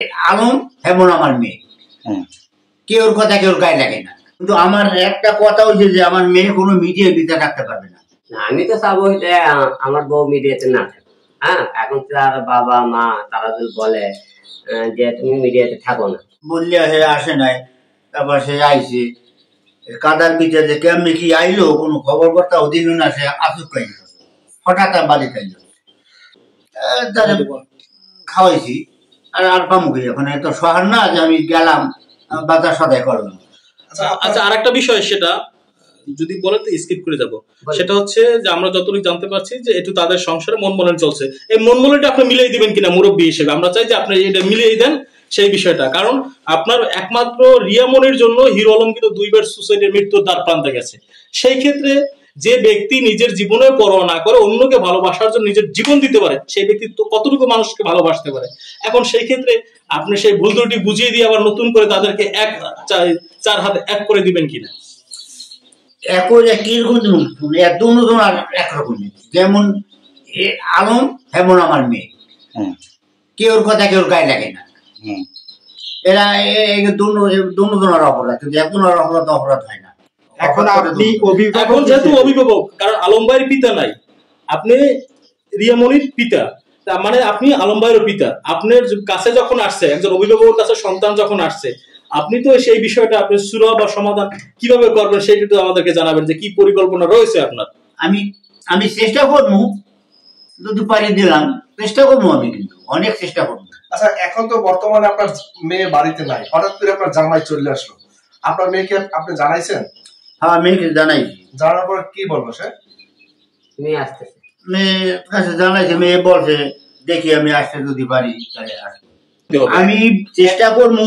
আলম এমন আমার মেয়ে, কেউর কথা কেউর গায়ে লাগে না, কিন্তু আমার একটা কথা হচ্ছে যে আমার মেয়ে কোনো মিডিয়া দিতে রাখতে পারবে না। আমি তো চাবো আমার বউ মিডিয়াতে না থাকে। হ্যাঁ, এখন তার বাবা মা তারা যদি বলে যে তুমি মিডিয়াতে থাকো না, বললে সে আসে নাই, তারপর সে আইছে কাদার ভিতরে কেমনি কি আইলো কোনো খবর বার্তাও দিল না, সে আসুক খাই হঠাৎ বাড়িতে আইলো, তাহলে খাওয়াইছি আর আর পামুখী এখন এত শহর না যে আমি গেলাম বাজার সদাই করলাম। আচ্ছা, আর একটা বিষয় সেটা যদি বলে তো স্কিপ করে যাব, সেটা হচ্ছে যে আমরা যতটুকু জানতে পারছি যে একটু তাদের সংসারে মনমলন চলছে। এই মনমলনটা আপনি মিলিয়ে দিবেন কিনা মুরব্বী হিসেবে, আমরা চাই যে আপনি এটা মিলিয়ে দেন সেই বিষয়টা। কারণ আপনার একমাত্র রিয়ামনির জন্য হিরো আলম কিন্তু 2 বার সুসাইডের মৃত্যুর দ্বার প্রান্তে গেছে। সেই ক্ষেত্রে যে ব্যক্তি নিজের জীবনে পরোয়া না করে অন্যকে ভালোবাসার জন্য নিজের জীবন দিতে পারে, সেই ব্যক্তি তো কতটুকু মানুষকে ভালোবাসতে পারে। এখন সেই ক্ষেত্রে আপনি সেই ভুল ত্রুটি বুঝিয়ে দিয়ে আবার নতুন করে তাদেরকে চার হাতে এক করে দিবেন কিনা? একরকম যেমন আলম এমন আমার মেয়ে, কেউর কথা কেউর গায়ে লাগে না। এরা দুজনের অপরাধ, কিন্তু একজনের অপরাধ অপরাধ হয় না। এখন যেহেতু অভিভাবক, কারণ আলম ভাইয়ের পিতা নাই, আপনি রিয়ামনির পিতা, তার মানে আপনি আলম ভাইয়ের পিতা। আপনার কাছে যখন আসছে একজন অভিভাবকের কাছে সন্তান যখন আসছে, আপনি তো সেই বিষয়টা আপনি সুরা বা সমাধান কিভাবে করবেন সেটা তো আমাদেরকে জানাবেন যে কি পরিকল্পনা রয়েছে আপনার। আমি চেষ্টা করবো, যদি পারি দিলাম, চেষ্টা করবো, আমি কিন্তু অনেক চেষ্টা করবো। আচ্ছা, এখন তো বর্তমানে আপনার মেয়ে বাড়িতে নাই, হঠাৎ করে আপনার জামাই চলে আসলো, আপনার মেয়েকে আপনি জানাইছেন? হ্যাঁ, মেয়েকে জানাইছি। জানার পর কি বলবো সে? মেয়ে আসতেছে, মেয়ে কাছে জানাইছে, মেয়ে বলছে দেখি আমি আসতে যদি পারি তাহলে আসবো। আমি চেষ্টা করবো,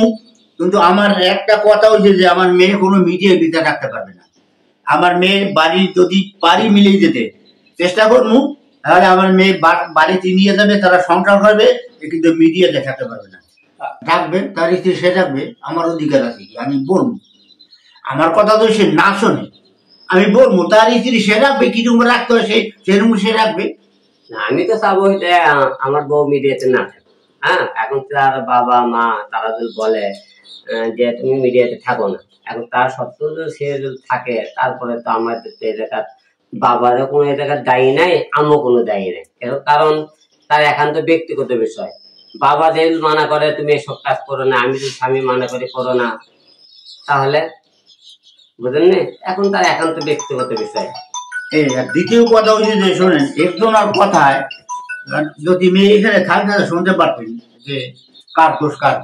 কিন্তু আমার একটা কথা হচ্ছে যে আমার মেয়ে কোনো মিডিয়া দিতে রাখতে পারবে না। আমার মেয়ের বাড়ি যদি পারি মিলিয়ে যেতে চেষ্টা করবো, তাহলে আমার মেয়ে বাড়িতে নিয়ে যাবে, তারা সংসার করবে, কিন্তু মিডিয়া দেখাতে পারবে না। থাকবে তার স্ত্রী, সে থাকবে, আমার অধিকার আছে, আমি বলবো। আমার কথা তো সে না শোনে, আমি বলবো তার স্ত্রী সে রাখবে, কিরকম রাখতে হয় সেরকম সে রাখবে। আমি তো চাবো আমার বউ মিডিয়াতে না থাকে। হ্যাঁ, এখন তার বাবা মা তারা যদি বলে যে তুমি মিডিয়াতে থাকো না, এখন তার সত্ত্বেও যদি সে যদি থাকে, তারপরে তো আমাদের এলাকার বাবারও কোনো এলাকার দায়ী নাই, আমিও কোনো দায়ী নাই। কারণ তার একান্ত ব্যক্তিগত বিষয়। বাবা যে মানা করে তুমি এসব কাজ করো না, আমি যদি স্বামী মানা করি করো না, তাহলে বুঝলেন না, এখন তার একান্ত ব্যক্তিগত বিষয়। দ্বিতীয় কথা হচ্ছে যে শোনেন, একজনের কথায় যদি মেয়ে এখানে থাকতে শুনতে পারতেন যে কার দোষ কার।